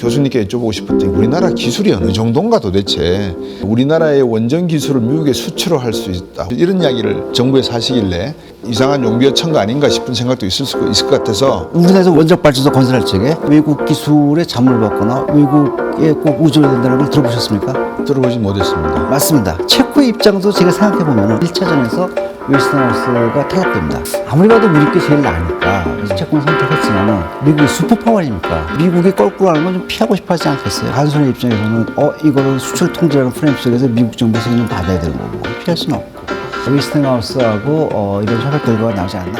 교수님께 여쭤보고 싶었던 게 우리나라 기술이 어느 정도인가 도대체 우리나라의 원전 기술을 미국에 수출을 할 수 있다 이런 이야기를 정부에서 하시길래 이상한 용비어 첨가 아닌가 싶은 생각도 있을 것 같아서 우리나라에서 원자력 발전소 건설할 적에 외국 기술에 잠을 받거나 외국에 꼭 의존해야 된다는 걸 들어보셨습니까? 들어보지 못했습니다. 맞습니다. 체코의 입장도 제가 생각해보면 1차전에서 웨스팅하우스가 타격됩니다. 아무리 봐도 미국 게 제일 나으니까 그래서 체코는 선택했지만 미국이 슈퍼파워 아닙니까? 미국이 껄끄러 하는 건 좀 피하고 싶어 하지 않겠어요? 한손의 입장에서는 이거는 수출 통제라는 프레임 속에서 미국 정부 책임을 받아야 되는 거고 피할 수는 없고 웨스팅하우스하고 이런 협약 결과가 나오지 않나?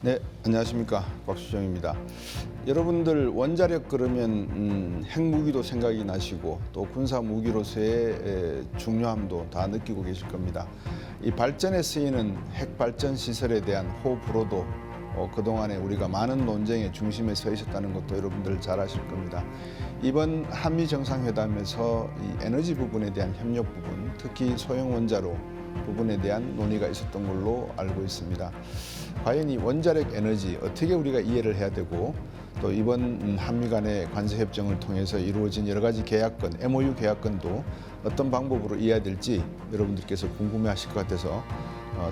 네, 안녕하십니까. 곽수정입니다. 여러분들 원자력 그러면 핵무기도 생각이 나시고 또 군사무기로서의 중요함도 다 느끼고 계실 겁니다. 이 발전에 쓰이는 핵발전 시설에 대한 호불호도 그동안에 우리가 많은 논쟁의 중심에 서 있었다는 것도 여러분들 잘 아실 겁니다. 이번 한미 정상회담에서 이 에너지 부분에 대한 협력 부분, 특히 소형 원자로 부분에 대한 논의가 있었던 걸로 알고 있습니다. 과연 이 원자력 에너지 어떻게 우리가 이해를 해야 되고 또 이번 한미 간의 관세 협정을 통해서 이루어진 여러 가지 계약건, MOU 계약건도 어떤 방법으로 이해해야 될지 여러분들께서 궁금해하실 것 같아서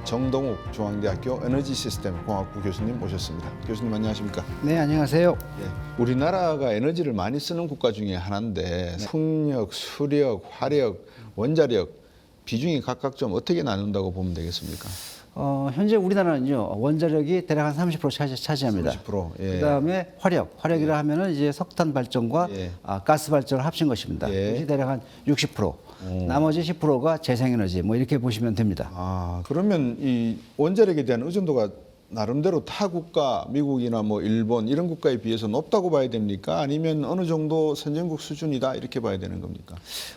정동욱 중앙대학교 에너지 시스템 공학부 교수님 모셨습니다. 교수님 안녕하십니까? 네, 안녕하세요. 네, 우리나라가 에너지를 많이 쓰는 국가 중에 하나인데 풍력, 수력, 화력, 원자력 비중이 각각 좀 어떻게 나눈다고 보면 되겠습니까? 현재 우리나라는요 원자력이 대략 한 30% 차지합니다. 30%. 예. 그다음에 화력이라 하면은 이제 석탄 발전과 예. 가스 발전을 합친 것입니다. 예. 그것이 대략 한 60%. 나머지 10%가 재생에너지 뭐 이렇게 보시면 됩니다. 그러면 이 원자력에 대한 의존도가 나름대로 타 국가, 미국이나 뭐 일본 이런 국가에 비해서 높다고 봐야 됩니까? 아니면 어느 정도 선진국 수준이다 이렇게 봐야 되는 겁니까?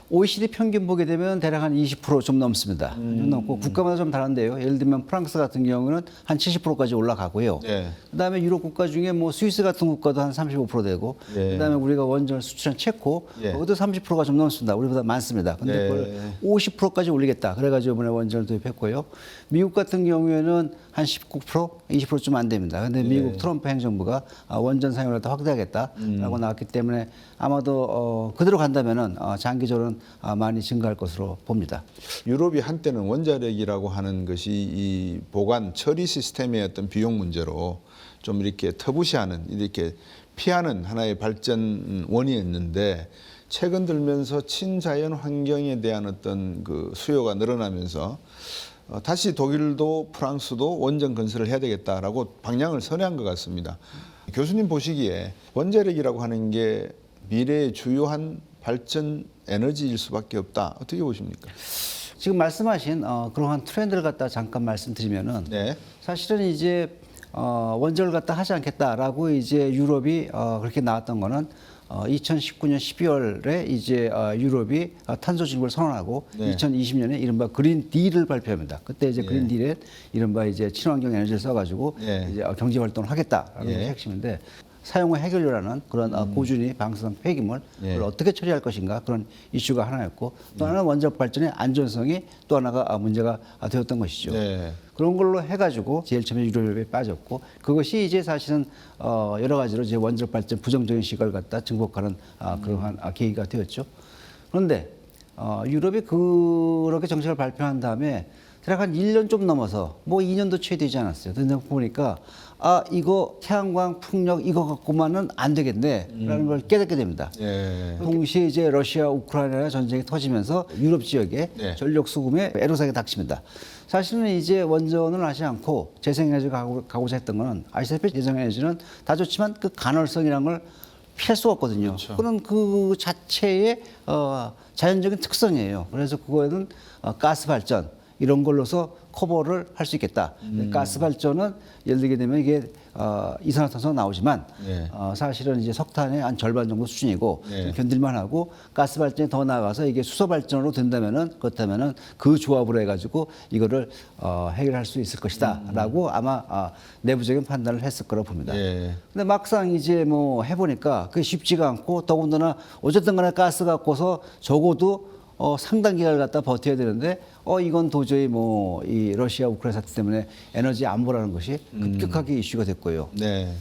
OECD 평균 보게 되면 대략 한 20% 좀 넘습니다. 좀 넘고 국가마다 좀 다른데요. 예를 들면 프랑스 같은 경우는 한 70%까지 올라가고요. 네. 그다음에 유럽 국가 중에 뭐 스위스 같은 국가도 한 35% 되고, 네. 그다음에 우리가 원전을 수출한 체코, 네. 그것도 30%가 좀 넘습니다. 우리보다 많습니다. 근데 네. 그걸 50%까지 올리겠다. 그래가지고 이번에 원전을 도입했고요. 미국 같은 경우에는 한 19%, 20%좀 안 됩니다. 근데 미국 트럼프 행정부가 원전 사용을 더 확대하겠다라고 나왔기 때문에 아마도 그대로 간다면은 장기적으로는 많이 증가할 것으로 봅니다. 유럽이 한때는 원자력이라고 하는 것이 이 보관 처리 시스템의 어떤 비용 문제로 좀 이렇게 터부시하는 이렇게 피하는 하나의 발전 원이었는데 최근 들면서 친자연 환경에 대한 어떤 그 수요가 늘어나면서 다시 독일도 프랑스도 원전 건설을 해야 되겠다라고 방향을 선회한 것 같습니다. 교수님 보시기에 원자력이라고 하는 게 미래의 주요한 발전 에너지일 수밖에 없다. 어떻게 보십니까? 지금 말씀하신 그러한 트렌드를 갖다 잠깐 말씀드리면은 네. 사실은 이제 원전을 갖다 하지 않겠다라고 이제 유럽이 그렇게 나왔던 거는 2019년 12월에 이제 유럽이 탄소 중립을 선언하고 네. 2020년에 이른바 그린 딜을 발표합니다. 그때 이제 예. 그린 딜에 이른바 이제 친환경 에너지를 써가지고 예. 이제 경제 활동을 하겠다라는 예. 게 핵심인데 사용 후 해결료라는 그런 고준위 방사성 폐기물을 예. 어떻게 처리할 것인가 그런 이슈가 하나였고 또 하나는 원자력 발전의 안전성이 또 하나가 문제가 되었던 것이죠. 네. 그런 걸로 해가지고 제일 처음에 유럽에 빠졌고 그것이 이제 사실은 여러 가지로 이제 원자력 발전 부정적인 시각을 갖다 증폭하는 그러한 계기가 되었죠. 그런데 유럽이 그렇게 정책을 발표한 다음에 대략 한 1년 좀 넘어서 뭐 2년도 채 되지 않았어요. 근데 보니까 이거 태양광 풍력 이거 갖고만은 안 되겠네라는 걸 깨닫게 됩니다. 예. 동시에 이제 러시아 우크라이나 전쟁이 터지면서 유럽 지역에 네. 전력 수급에 애로사항이 닥칩니다. 사실은 이제 원전을 하지 않고 재생에너지를 가고자 했던 거는 아시다시피 재생에너지는 다 좋지만 그 간헐성이라는 걸 피할 수가 없거든요. 그렇죠. 그건 그 자체의 자연적인 특성이에요. 그래서 그거에는 가스 발전 이런 걸로서 커버를 할 수 있겠다. 가스 발전은 예를 들게 되면 이게 이산화탄소가 나오지만 네. 사실은 이제 석탄의 한 절반 정도 수준이고 네. 좀 견딜만하고 가스 발전이 더 나아가서 이게 수소 발전으로 된다면은 그렇다면은 그 조합으로 해가지고 이거를 해결할 수 있을 것이다라고 아마 내부적인 판단을 했을 거라고 봅니다. 예. 근데 막상 이제 뭐 해보니까 그게 쉽지가 않고 더군다나 어쨌든 간에 가스 갖고서 적어도 상당 기간을 갖다 버텨야 되는데 이건 도저히 뭐 이 러시아 우크라이나 사태 때문에 에너지 안보라는 것이 급격하게 이슈가 됐고요. 네.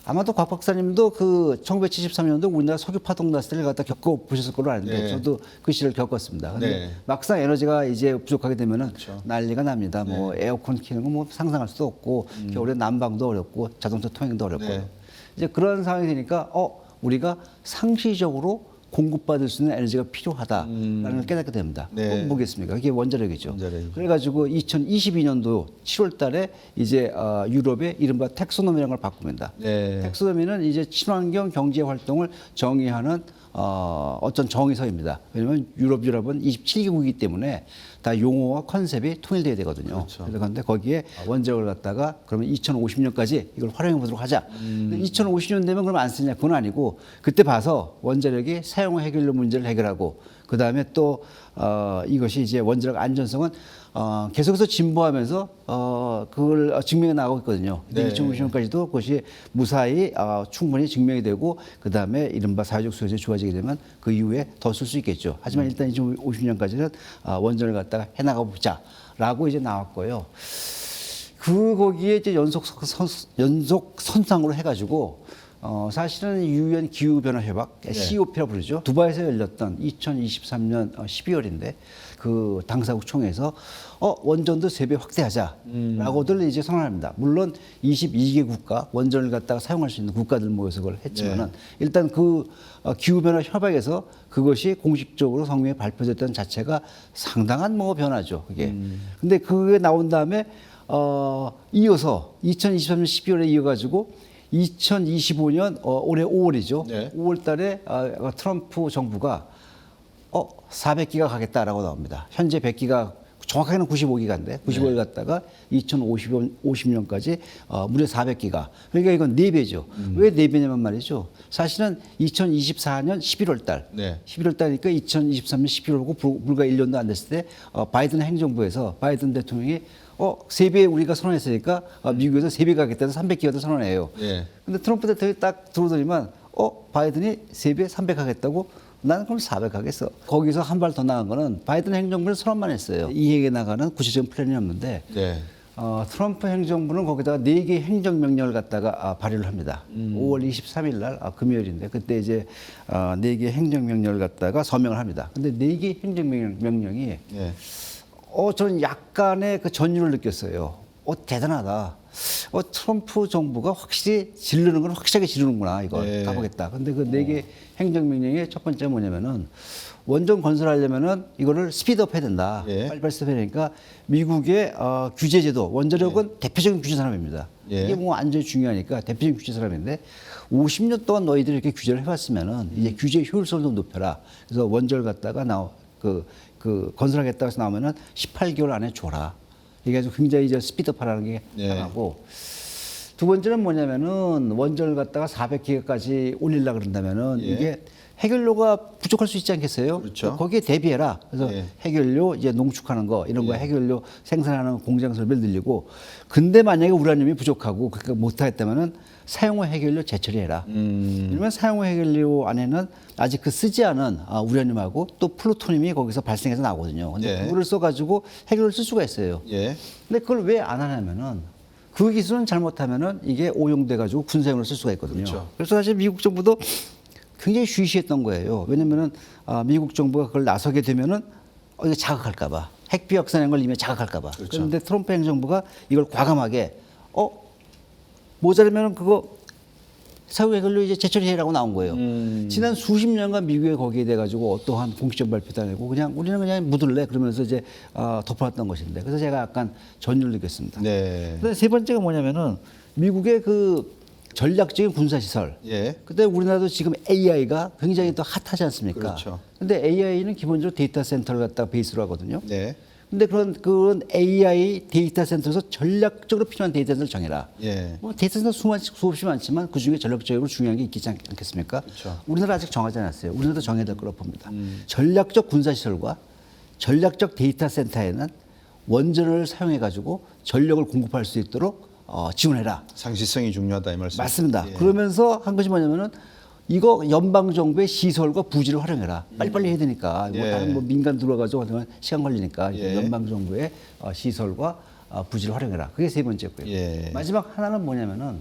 아마도 곽 박사님도 그 1973년도 우리나라 석유 파동 났을 때를 갖다 겪어 보셨을 걸로 아는데 네. 저도 그 시를 겪었습니다. 근데 네. 막상 에너지가 이제 부족하게 되면은 그렇죠. 난리가 납니다. 뭐 에어컨 키는 거 뭐 상상할 수도 없고 겨울에 난방도 어렵고 자동차 통행도 어렵고요. 네. 이제 그런 상황이 되니까 우리가 상시적으로 공급받을 수 있는 에너지가 필요하다라는 걸 깨닫게 됩니다. 네. 뭐겠습니까? 이게 원자력이죠. 원자력이죠. 그래가지고 2022년도 7월달에 이제 유럽의 이른바 텍소노미라는 걸 바꿉니다. 네. 텍소노미는 이제 친환경 경제 활동을 정의하는 어떤 정의서입니다. 왜냐하면 유럽은 27개국이기 때문에 다 용어와 컨셉이 통일돼야 되거든요. 그렇죠. 그런데 거기에 원자력을 갖다가 그러면 2050년까지 이걸 활용해 보도록 하자. 근데 2050년 되면 그럼 안 쓰냐? 그건 아니고 그때 봐서 원자력이 사용 해결료 문제를 해결하고 그 다음에 또 이것이 이제 원자력 안전성은 계속해서 진보하면서 그걸 증명해 나가고 있거든요. 근데 네. 2050년까지도 그것이 무사히 충분히 증명이 되고 그 다음에 이른바 사회적 소유가 좋아지게 되면 그 이후에 더 쓸 수 있겠죠. 하지만 일단 2050년까지는 원전을 갖다가 해나가 보자라고 이제 나왔고요. 거기에 이제 연속 선상으로 해가지고 사실은 유엔 기후 변화 협약 COP라고 부르죠. 두바이에서 열렸던 2023년 12월인데 그 당사국 총회에서 원전도 3배 확대하자라고들 이제 선언합니다. 물론 22개 국가 원전을 갖다가 사용할 수 있는 국가들 모여서 그걸 했지만은 일단 그 기후 변화 협약에서 그것이 공식적으로 성명에 발표됐던 자체가 상당한 뭐 변화죠. 그게. 근데 그게 나온 다음에 이어서 2023년 12월에 이어가지고 2025년 올해 5월이죠. 네. 5월 달에 트럼프 정부가 400기가 가겠다라고 나옵니다. 현재 100기가 정확하게는 95기가인데 95를 갖다가 2050년까지 무려 400기가. 그러니까 이건 4배죠. 왜 4배냐면 말이죠. 사실은 2024년 11월 달. 네. 11월 달이니까 2023년 11월고 불과 1년도 안 됐을 때 바이든 행정부에서 바이든 대통령이 3배 우리가 선언했으니까 미국에서 3배 가겠다는 300기가도 선언해요. 예. 근데 트럼프 대통령이 딱 들어오더니만 바이든이 3배 300 하겠다고 나는 그럼 400 하겠어. 거기서 한 발 더 나간 거는 바이든 행정부는 선언만 했어요. 이해에 나가는 구체적인 플랜이 없는데 네. 트럼프 행정부는 거기다가 4개 행정명령을 갖다가 발의를 합니다. 5월 23일 날 금요일인데 그때 이제 4개 행정명령을 갖다가 서명을 합니다. 근데 4개 행정명령이 예. 저는 약간의 그 전율을 느꼈어요. 대단하다. 트럼프 정부가 확실히 지르는 건 확실하게 지르는구나. 이거 네. 가보겠다. 근데 그 4개 행정명령의 첫 번째 뭐냐면은 원전 건설하려면은 이거를 스피드업 해야 된다. 예. 빨리빨리 스피드업 해야 되니까 미국의 규제제도, 원자력은 대표적인 규제 산업입니다. 예. 이게 뭐 안전이 중요하니까 대표적인 규제 산업인데 50년 동안 너희들이 이렇게 규제를 해왔으면은 이제 규제 효율성을 좀 높여라. 그래서 원자를 갖다가 그 건설하겠다고 해서 나오면은 18개월 안에 줘라. 이게 아주 굉장히 이제 스피드업하라는 게 예. 하나고 두 번째는 뭐냐면은 원전을 갖다가 400기가까지 올리려고 그런다면은 예. 이게 해결료가 부족할 수 있지 않겠어요? 그렇죠. 거기에 대비해라. 그래서 예. 해결료 이제 농축하는 거 이런 거 예. 해결료 생산하는 공장 설비를 늘리고 근데 만약에 우라늄이 부족하고 그러니까 못하겠다면은 사용후 해결료 재처리해라. 왜냐면 사용후 해결료 안에는 아직 그 쓰지 않은 우라늄하고 또 플루토늄이 거기서 발생해서 나오거든요. 근데 예. 그거를 써가지고 해결을 쓸 수가 있어요. 예. 근데 그걸 왜 안 하냐면은 그 기술은 잘못하면은 이게 오용돼 가지고 군사용으로 쓸 수가 있거든요. 그렇죠. 그래서 사실 미국 정부도 굉장히 쉬쉬했던 거예요. 왜냐면은 미국 정부가 그걸 나서게 되면은 이거 자극할까봐 핵비 확산한 걸 이미 자극할까봐. 그렇죠. 그런데 트럼프 행정부가 이걸 과감하게 모자르면은 그거 사후 해결료 이제 재처리해라고 나온 거예요. 지난 수십 년간 미국에 거기에 돼 가지고 어떠한 공식적 발표도 안 하고 그냥 우리는 그냥 묻을래 그러면서 이제 덮어놨던 것인데 그래서 제가 약간 전율을 느꼈습니다. 네. 근데 세 번째가 뭐냐면은 미국의 그 전략적인 군사시설. 예. 근데 우리나라도 지금 AI가 굉장히 또 핫하지 않습니까? 그렇죠. 근데 AI는 기본적으로 데이터 센터를 갖다가 베이스로 하거든요. 네. 근데 그런 AI 데이터 센터에서 전략적으로 필요한 데이터 센터를 정해라. 예. 뭐 데이터 센터 수없이 많지만 그 중에 전략적으로 중요한 게 있지 않겠습니까? 그렇죠. 우리나라 아직 정하지 않았어요. 우리나라도 정해야 될 거라고 봅니다. 전략적 군사시설과 전략적 데이터 센터에는 원전을 사용해 가지고 전력을 공급할 수 있도록 지원해라. 상시성이 중요하다 이 말씀. 맞습니다. 예. 그러면서 한 것이 뭐냐면은 이거 연방 정부의 시설과 부지를 활용해라. 빨리빨리 해야 되니까. 예. 다른 뭐 민간 들어가지고 하면 시간 걸리니까 예. 연방 정부의 시설과 부지를 활용해라. 그게 세 번째고요. 예. 마지막 하나는 뭐냐면은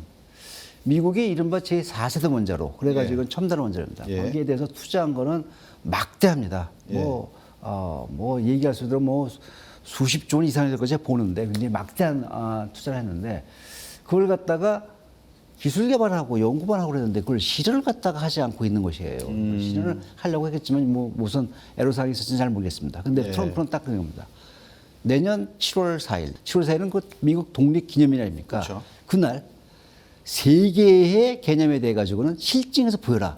미국이 이른바 제4세대 원자로 그래가지고 예. 이건 첨단 원자로입니다. 예. 거기에 대해서 투자한 거는 막대합니다. 예. 뭐 얘기할 수 있도록 뭐 수십조 원 이상이 될 것이 보는데 굉장히 막대한 투자를 했는데 그걸 갖다가 기술 개발하고 연구만 하고 그랬는데 그걸 실현을 갖다가 하지 않고 있는 것이에요. 실현을 하려고 했겠지만 뭐 무슨 애로사항이 있을지는 잘 모르겠습니다. 근데 예. 트럼프는 딱 그런 겁니다. 내년 7월 4일, 7월 4일은 그 미국 독립기념일 아닙니까? 그렇죠. 그날 세계의 개념에 대해 가지고는 실증해서 보여라.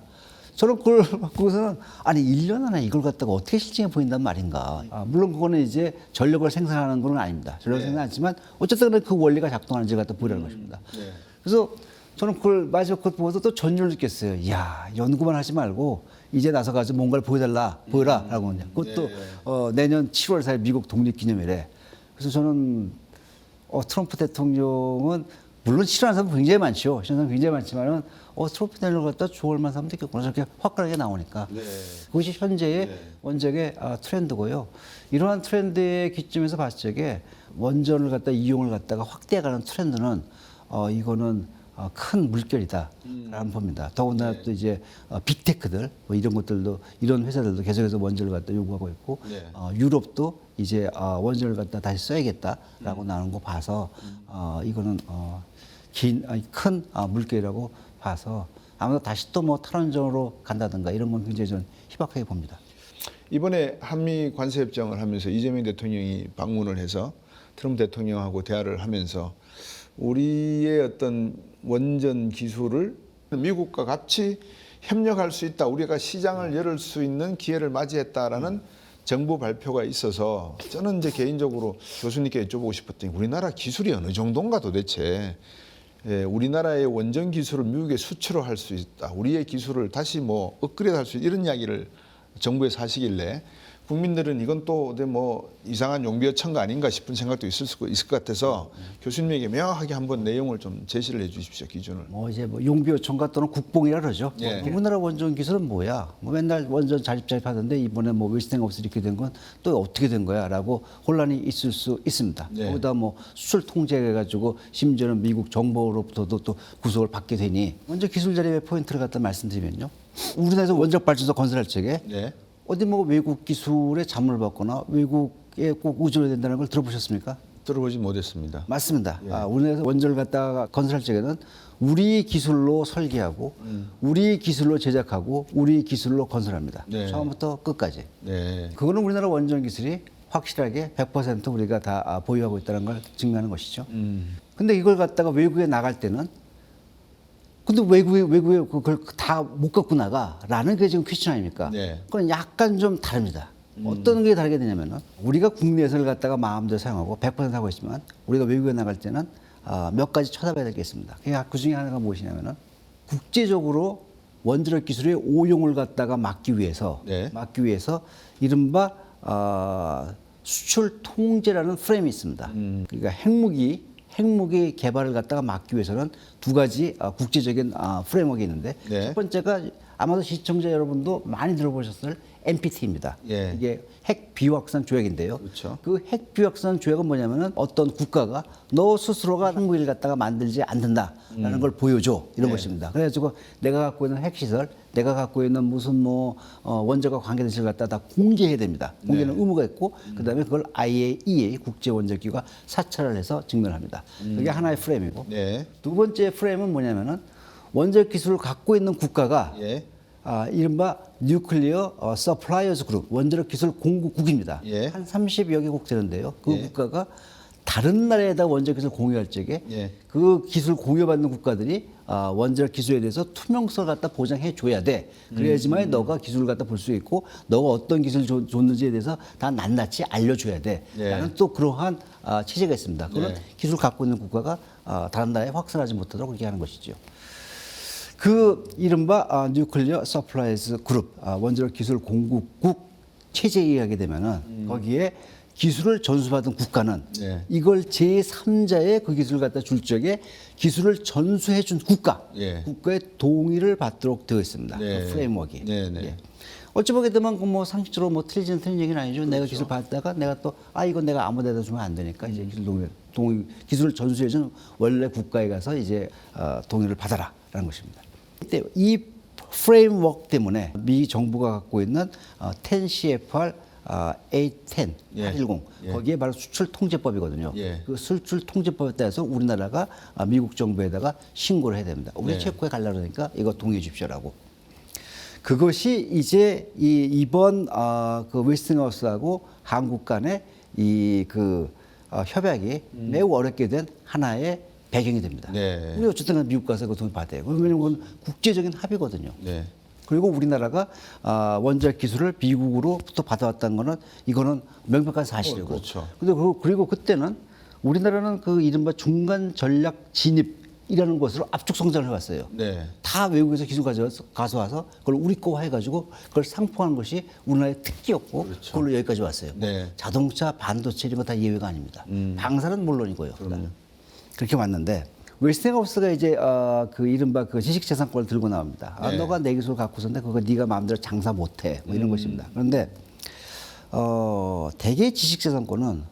저는 그걸 바꾸고서는 아니 1년 안에 이걸 갖다가 어떻게 실증해 보인단 말인가. 물론 그거는 이제 전력을 생산하는 건 아닙니다. 전력을 생산하지만 어쨌든 그 원리가 작동하는지를 갖다 보이라는 것입니다. 네. 그래서 저는 그걸 마지막 그걸 보면서 또 전율을 느꼈어요. 이야, 연구만 하지 말고 이제 나서가지고 뭔가를 보여라라고 하냐. 그것도 내년 7월 4일 미국 독립기념일에. 그래서 저는 트럼프 대통령은 물론 싫어하는 사람 굉장히 많죠. 싫어하는 사람 굉장히 많지만은 트럼프 대통령을 갖다 좋아할 만한 사람도 있겠구나. 저렇게 화끈하게 나오니까. 네. 그것이 현재의 네. 원적의 트렌드고요. 이러한 트렌드의 기점에서 봤을 적에 원전을 갖다 이용을 갖다가 확대해가는 트렌드는 이거는 큰 물결이다라는 봅니다. 더군다나 또 이제 빅테크들 뭐 이런 것들도 이런 회사들도 계속해서 원전을 갖다 요구하고 있고 네. 유럽도 이제 원전을 갖다 다시 써야겠다라고 나오는 거 봐서 이거는 큰 물결이라고 봐서 아마도 다시 또 뭐 탈원전으로 간다든가 이런 건 굉장히 좀 희박하게 봅니다. 이번에 한미 관세 협정을 하면서 이재명 대통령이 방문을 해서 트럼프 대통령하고 대화를 하면서 우리의 어떤 원전 기술을 미국과 같이 협력할 수 있다. 우리가 시장을 열을 수 있는 기회를 맞이했다라는 정부 발표가 있어서 저는 이제 개인적으로 교수님께 여쭤보고 싶었더니 우리나라 기술이 어느 정도인가 도대체. 우리나라의 원전 기술을 미국에 수출을 할 수 있다. 우리의 기술을 다시 뭐 업그레이드 할 수 있다. 이런 이야기를 정부에서 하시길래 국민들은 이건 또 뭐 이상한 용비어천가 아닌가 싶은 생각도 있을 것 같아서 교수님에게 명확하게 한번 내용을 좀 제시를 해 주십시오. 기준을. 뭐 이제 뭐 용비어천가 또는 국뽕이라 그러죠. 예. 우리나라 원전 기술은 뭐야? 뭐 맨날 원전 자립하던데 이번에 뭐 웨스팅하우스 이렇게 된 건 또 어떻게 된 거야?라고 혼란이 있을 수 있습니다. 예. 거기다 뭐 수출 통제해가지고 심지어는 미국 정부로부터도 또 구속을 받게 되니 먼저 기술 자립의 포인트를 갖다 말씀드리면요. 우리나라에서 원자력 발전소 건설할 적에 네. 어디 뭐 외국 기술에 잠을 받거나 외국에 꼭 의존해야 된다는 걸 들어보셨습니까? 들어보지 못했습니다. 맞습니다. 우리나라에서 원전을 갖다가 건설할 적에는 우리 기술로 설계하고 우리 기술로 제작하고 우리 기술로 건설합니다. 네. 처음부터 끝까지. 네. 그거는 우리나라 원전 기술이 확실하게 100% 우리가 다 보유하고 있다는 걸 증명하는 것이죠. 근데 이걸 갖다가 외국에 나갈 때는 근데 외국에 그걸 다 못 갖고 나가라는 게 지금 퀘스천 아닙니까? 네. 그건 약간 좀 다릅니다. 어떤 게 다르게 되냐면은 우리가 국내에서를 갖다가 마음대로 사용하고 100% 하고 있지만 우리가 외국에 나갈 때는 몇 가지 쳐다봐야 될 게 있습니다. 그 중에 하나가 무엇이냐면은 국제적으로 원자력 기술의 오용을 갖다가 막기 위해서 네. 이른바 수출 통제라는 프레임이 있습니다. 그러니까 핵무기 개발을 갖다가 막기 위해서는 두 가지 국제적인 프레임워크가 있는데 네. 첫 번째가 아마도 시청자 여러분도 많이 들어보셨을 NPT입니다. 예. 이게 핵 비확산 조약인데요. 그렇죠. 그 핵 비확산 조약은 뭐냐면은 어떤 국가가 너 스스로가 핵무기를 갖다가 만들지 않는다라는 걸 보여줘 이런 네. 것입니다. 그래가지고 내가 갖고 있는 핵시설, 내가 갖고 있는 무슨 뭐 원자과 관계된 시설 갖다 다 공개해야 됩니다. 공개는 네. 의무가 있고 그다음에 그걸 IAEA 국제원자기구가 사찰을 해서 증명합니다. 그게 하나의 프레임이고 네. 두 번째 프레임은 뭐냐면은 원자력 기술을 갖고 있는 국가가 예. 이른바 뉴클리어 서플라이어스 그룹 원자력 기술 공급국입니다. 예. 한 30여 개국 되는데요. 그 예. 국가가 다른 나라에다 원자력 기술 공유할 적에 예. 그 기술 공유받는 국가들이 원자력 기술에 대해서 투명성을 갖다 보장해 줘야 돼. 그래야지만 너가 기술을 갖다 볼 수 있고 너가 어떤 기술을 줬는지에 대해서 다 낱낱이 알려줘야 돼. 예. 라는 또 그러한 체제가 있습니다. 그건 예. 기술을 갖고 있는 국가가 다른 나라에 확산하지 못하도록 그렇게 하는 것이죠. 그 이른바 뉴클리어 서플라이즈 그룹 원자력 기술 공급국 체제에 의하게 되면은 거기에 기술을 전수받은 국가는 네. 이걸 제3자의 그 기술을 갖다 줄 적에 기술을 전수해 준 예. 국가의 동의를 받도록 되어 있습니다. 네. 그 프레임워크가. 네, 네. 예. 어찌 보게 되면 그뭐 상식적으로 뭐 틀리는 얘기는 아니죠. 내가 그렇죠. 기술 받다가 내가 또 이건 내가 아무 데다 주면 안 되니까 이제 기술을 전수해 준 원래 국가에 가서 이제 동의를 받아라라는 것입니다. 근데 이 프레임워크 때문에 미 정부가 갖고 있는 10CFR A10, 예. 810 예. 거기에 바로 수출 통제법이거든요. 예. 그 수출 통제법에 따라서 우리나라가 미국 정부에다가 신고를 해야 됩니다. 우리 네. 체코에 가려고 그러니까 이거 동의해 주십시오라고. 그것이 이제 이번 그 웨스팅하우스하고 한국 간의 이 그 협약이 매우 어렵게 된 하나의 배경이 됩니다. 네. 우리 어쨌든 미국 가서 그 돈 받아요. 왜냐하면 그건 국제적인 합의거든요. 네. 그리고 우리나라가 원자력 기술을 미국으로부터 받아왔다는 거는 이거는 명백한 사실이고. 그렇죠. 근데 그리고 그때는 우리나라는 그 이른바 중간 전략 진입이라는 것으로 압축 성장을 해왔어요. 네. 다 외국에서 기술 가져와서 그걸 우리 거 해가지고 그걸 상품하는 것이 우리나라의 특기였고 그렇죠. 그걸로 여기까지 왔어요. 네. 자동차, 반도체 이런 거 다 예외가 아닙니다. 방사는 물론이고요. 그럼요. 그렇게 왔는데 웨스팅하우스가 이제 그 이른바 그 지식재산권을 들고 나옵니다. 네. 너가 내 기술 갖고 있었는데 그거 네가 마음대로 장사 못해 뭐 이런 것입니다. 그런데 대개 지식재산권은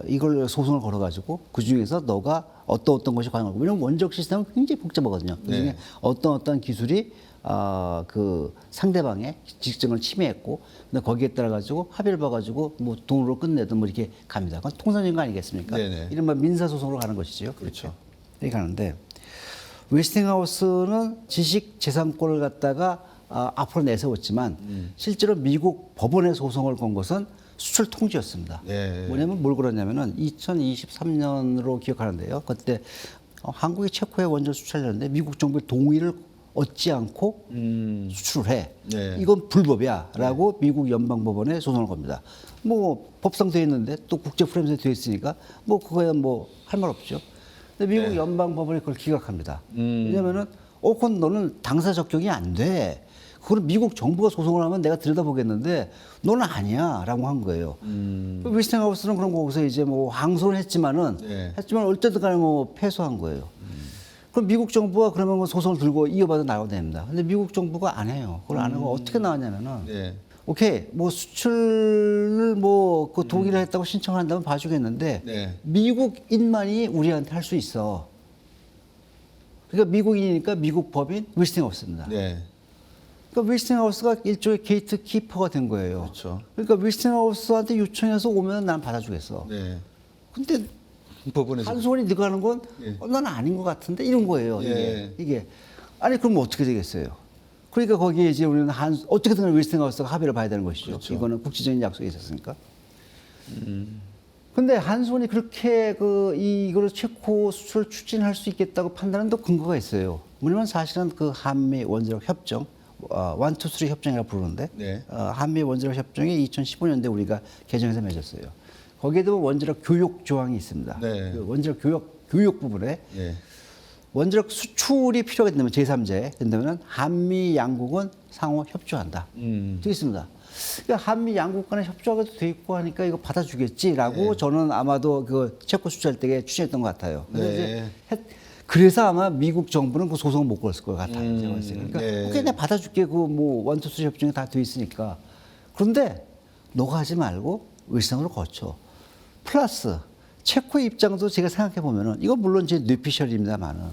이걸 소송을 걸어가지고 그 중에서 너가 어떤 것이 관여하고 왜냐면 원적 시스템은 굉장히 복잡하거든요. 그 중에 네. 어떤 기술이 그 상대방의 지식정을 침해했고 근데 거기에 따라 가지고 합의를 봐가지고 뭐 돈으로 끝내든 뭐 이렇게 갑니다. 그건 통상적인 거 아니겠습니까? 네네. 이른바 민사소송으로 가는 것이죠. 그렇죠. 이렇게 가는데 웨스팅하우스는 지식재산권을 갖다가 앞으로 내세웠지만 실제로 미국 법원에 소송을 건 것은 수출 통지였습니다. 네. 뭐냐면 뭘 그러냐면은 2023년으로 기억하는데요. 그때 한국이 체코에 원전 수출하려는데 미국 정부의 동의를 얻지 않고 수출을 해. 네. 이건 불법이야라고 미국 연방법원에 소송을 겁니다. 뭐 법상 돼 있는데 또 국제 프레임에 돼 있으니까 뭐 그거야 뭐 할 말 없죠. 근데 미국 네. 연방법원이 그걸 기각합니다. 왜냐면은 그건 너는 당사 적격이 안 돼. 그걸 미국 정부가 소송을 하면 내가 들여다보겠는데 너는 아니야라고 한 거예요. 웨스팅하우스는 그런 거기서 이제 뭐 항소를 했지만 어쨌든 간에 뭐 패소한 거예요. 그럼 미국 정부가 그러면 그 소송을 들고 이어받아 나가야 됩니다. 근데 미국 정부가 안 해요. 그걸 안 하고 어떻게 나왔냐면은 네. 오케이 뭐 수출을 뭐 그 동의를 했다고 신청을 한다면 봐주겠는데 네. 미국인만이 우리한테 할 수 있어. 그러니까 미국인이니까 미국 법인 웨스팅하우스입니다. 네. 그러니까 웨스팅하우스가 일종의 게이트 키퍼가 된 거예요. 그렇죠. 그러니까 웨스팅하우스한테 요청해서 오면 난 받아주겠어. 네. 근데 법원에서 한 소리 네가 하는 건 예. 난 아닌 것 같은데 이런 거예요. 예. 이게 아니 그럼 어떻게 되겠어요? 그러니까 거기에 이제 우리는 어떻게든 웨스팅하우스가 합의를 봐야 되는 것이죠. 그렇죠. 이거는 국제적인 약속이 있었으니까. 근데 한손이 그렇게 이거를 체코 수출 추진할 수 있겠다고 판단한 또 근거가 있어요. 뭐냐면 사실은 그 한미 원자력 협정, 1, 2, 3 협정이라고 부르는데 네. 한미 원자력 협정이 2015년대 우리가 개정해서 맺었어요. 거기에도 원자력 교육 조항이 있습니다. 네. 그 원자력 교육 부분에 네. 원자력 수출이 필요가 된다면 제3제 된다면 한미 양국은 상호 협조한다. 되어 있습니다. 그러니까 한미 양국 간에 협조하게도 돼 있고 하니까 이거 받아주겠지라고 저는 아마도 그 체코 수출할 때 추진했던 것 같아요. 네. 그래서 아마 미국 정부는 그 소송을 못 걸었을 것 같아요. 제가 봤을 때. 그러니까 네. 오케이 내가 받아줄게 그 뭐 원투 쓰리 협정이 다 돼 있으니까. 그런데 너가 하지 말고 일상으로 거쳐. 플러스 체코의 입장도 제가 생각해 보면은 이거 물론 제 뇌피셜입니다만은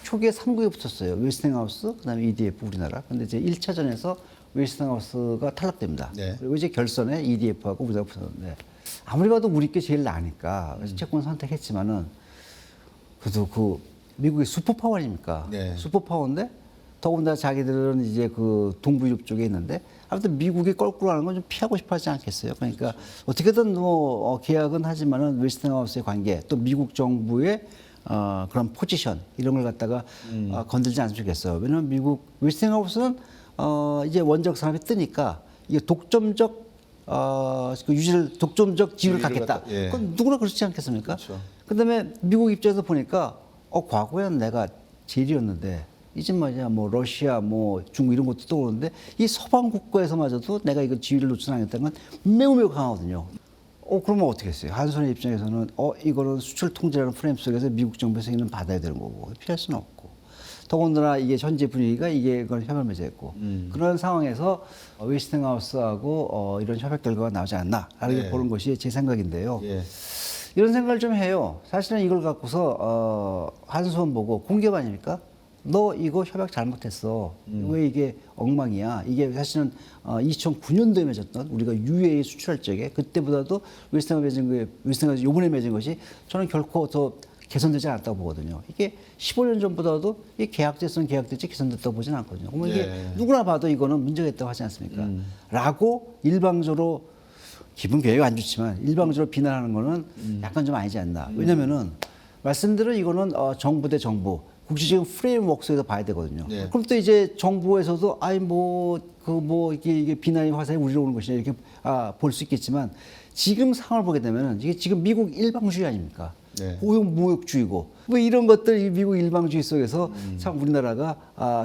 초기에 3국에 붙었어요. 웨스팅하우스, 그다음에 EDF 우리나라. 근데 이제 1차전에서 웨스팅하우스가 탈락됩니다. 네. 그리고 이제 결선에 EDF하고 우리가 붙었는데 아무리 봐도 우리 게 제일 나으니까 그래서 체코는 선택했지만은 그래도 그 미국의 슈퍼파워 아닙니까? 네. 슈퍼파워인데 더군다나 자기들은 이제 그 동부 유럽 쪽에 있는데 아무튼 미국이 껄끄러 하는 건 좀 피하고 싶어 하지 않겠어요. 그러니까 어떻게든 뭐 계약은 하지만은 웨스팅하우스의 관계 또 미국 정부의 그런 포지션 이런 걸 갖다가 건들지 않으면 좋겠어요. 왜냐하면 미국 웨스팅하우스는 이제 원자력 산업이 뜨니까 이게 독점적 독점적 지위를 갖겠다. 예. 그건 누구나 그렇지 않겠습니까? 그렇죠. 그다음에 미국 입장에서 보니까 과거에는 내가 제일이었는데 이제 말이야 뭐 러시아 뭐 중국 이런 것도 떠오르는데 이 서방 국가에서마저도 내가 이거 지위를 놓치지 않겠다는 건 매우 강하거든요. 그러면 어떻게 했어요? 한손의 입장에서는 이거는 수출 통제라는 프레임 속에서 미국 정부에서 이는 받아야 되는 거고 피할 수는 없고. 더군다나 이게 현재 분위기가 이게 그걸 협약을 맺었고 그런 상황에서 웨스팅하우스하고 이런 협약 결과가 나오지 않나라는 게 예. 보는 것이 제 생각인데요. 예. 이런 생각을 좀 해요. 사실은 이걸 갖고서 한수원 보고 공격 아닙니까? 너 이거 협약 잘못했어. 왜 이게 엉망이야? 이게 사실은 2009년도에 맺었던 우리가 UAE 수출할 적에 그때보다도 웨스팅하우스 요번에 맺은 것이 저는 결코 더 개선되지 않았다고 보거든요. 이게 15년 전보다도 이 계약됐으면 계약됐지 개선됐다고 보지는 않거든요. 그러면 이게 예. 누구나 봐도 이거는 문제가 있다고 하지 않습니까? 라고 일방적으로 기분 굉장히 안 좋지만 일방적으로 비난하는 거는 약간 좀 아니지 않나. 왜냐면은 말씀대로 이거는 정부 대 정부 국제적인 프레임워크 속에서 봐야 되거든요. 네. 그럼 또 이제 정부에서도 이게 비난의 화살이 우리로 오는 것이냐 이렇게 볼 수 있겠지만 지금 상황을 보게 되면은 이게 지금 미국 일방주의 아닙니까? 네. 고용무역주의고 뭐 이런 것들 이 미국 일방주의 속에서 참 우리나라가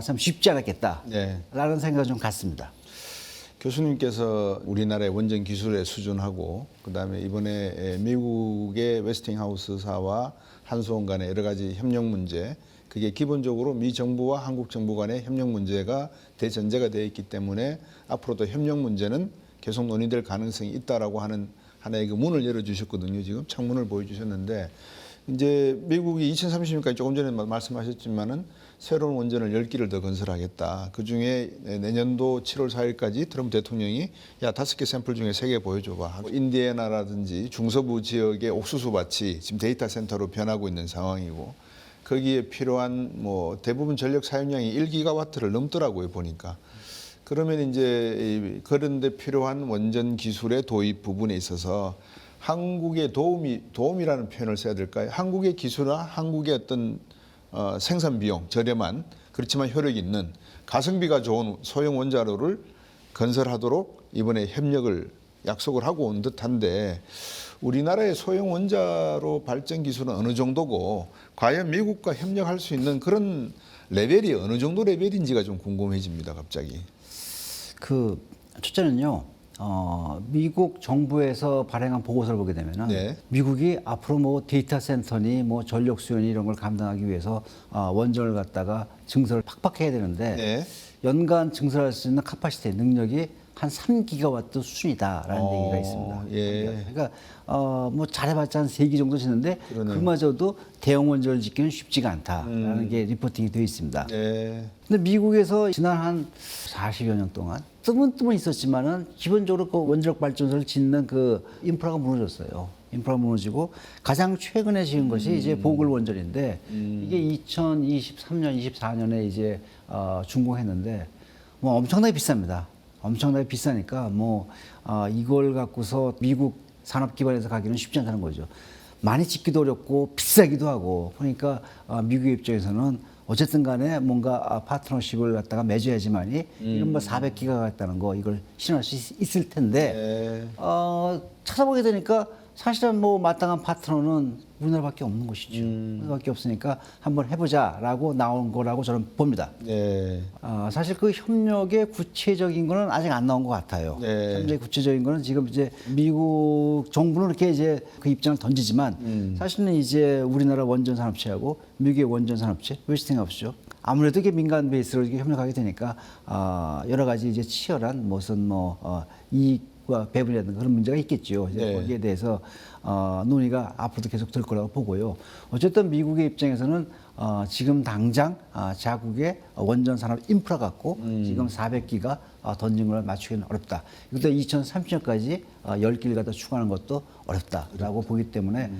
참 쉽지 않았겠다라는 생각이 좀 같습니다. 교수님께서 우리나라의 원전 기술의 수준하고 그다음에 이번에 미국의 웨스팅하우스사와 한수원 간의 여러 가지 협력 문제 그게 기본적으로 미 정부와 한국 정부 간의 협력 문제가 대전제가 되어 있기 때문에 앞으로도 협력 문제는 계속 논의될 가능성이 있다라고 하는 하나의 그 문을 열어주셨거든요. 지금 창문을 보여주셨는데 이제 미국이 2030년까지 조금 전에 말씀하셨지만은 새로운 원전을 10기를 더 건설하겠다. 그중에 내년도 7월 4일까지 트럼프 대통령이 야 5개 샘플 중에 3개 보여줘봐. 인디애나라든지 중서부 지역의 옥수수 밭이 지금 데이터 센터로 변하고 있는 상황이고 거기에 필요한 뭐 대부분 전력 사용량이 1기가와트를 넘더라고요 보니까. 그러면 이제 그런데 필요한 원전 기술의 도입 부분에 있어서 한국의 도움이라는 표현을 써야 될까요? 한국의 기술과 한국의 어떤 생산 비용 저렴한 그렇지만 효력 있는 가성비가 좋은 소형 원자로를 건설하도록 이번에 협력을 약속을 하고 온 듯한데 우리나라의 소형 원자로 발전 기술은 어느 정도고 과연 미국과 협력할 수 있는 그런 레벨이 어느 정도 레벨인지가 좀 궁금해집니다 갑자기. 첫째는요. 미국 정부에서 발행한 보고서를 보게 되면은 네. 미국이 앞으로 뭐 데이터 센터니 뭐 전력 수요니 이런 걸 감당하기 위해서 원전을 갖다가 증설을 팍팍 해야 되는데 네. 연간 증설할 수 있는 카파시티 능력이 한 3기가와트 수준이다라는 얘기가 있습니다. 예. 그러니까 뭐 잘해봤자 한 3기 정도 짓는데 그러네요. 그마저도 대형 원전을 짓기는 쉽지가 않다라는 게 리포팅이 되어 있습니다. 네. 근데 미국에서 지난 한 40여 년 동안 뜨문뜨문 있었지만은 기본적으로 그 원자력 발전소를 짓는 그 인프라가 무너졌어요. 인프라가 무너지고 가장 최근에 지은 것이 이제 보글 원전인데 이게 2023년, 24년에 이제 준공했는데 뭐 엄청나게 비쌉니다. 엄청나게 비싸니까 뭐 이걸 갖고서 미국 산업 기반에서 가기는 쉽지 않다는 거죠. 많이 짓기도 어렵고 비싸기도 하고 그러니까 미국의 입장에서는 어쨌든 간에 뭔가 파트너십을 갖다가 맺어야지만이 이런 뭐 400기가 같다는 거 이걸 실현할 수 있을 텐데 찾아보게 되니까 사실은 뭐 마땅한 파트너는 우리나라밖에 없는 것이죠. 우리나라밖에 없으니까 한번 해보자라고 나온 거라고 저는 봅니다. 네. 사실 그 협력의 구체적인 거는 아직 안 나온 것 같아요. 네. 협력의 구체적인 거는 지금 이제 미국 정부는 이렇게 이제 그 입장을 던지지만 사실은 이제 우리나라 원전 산업체하고 미국의 원전 산업체, 웨스팅하우스죠. 아무래도 이게 민간 베이스로 이렇게 협력하게 되니까 여러 가지 이제 치열한 무슨 이익과 배분이라든가 그런 문제가 있겠죠. 네. 거기에 대해서 논의가 앞으로도 계속 될 거라고 보고요. 어쨌든 미국의 입장에서는 지금 당장 자국의 원전 산업 인프라 갖고 지금 400기가 던진 걸 맞추기는 어렵다. 이것도 2030년까지 10기를 갖다 추가하는 것도 어렵다라고 보기 때문에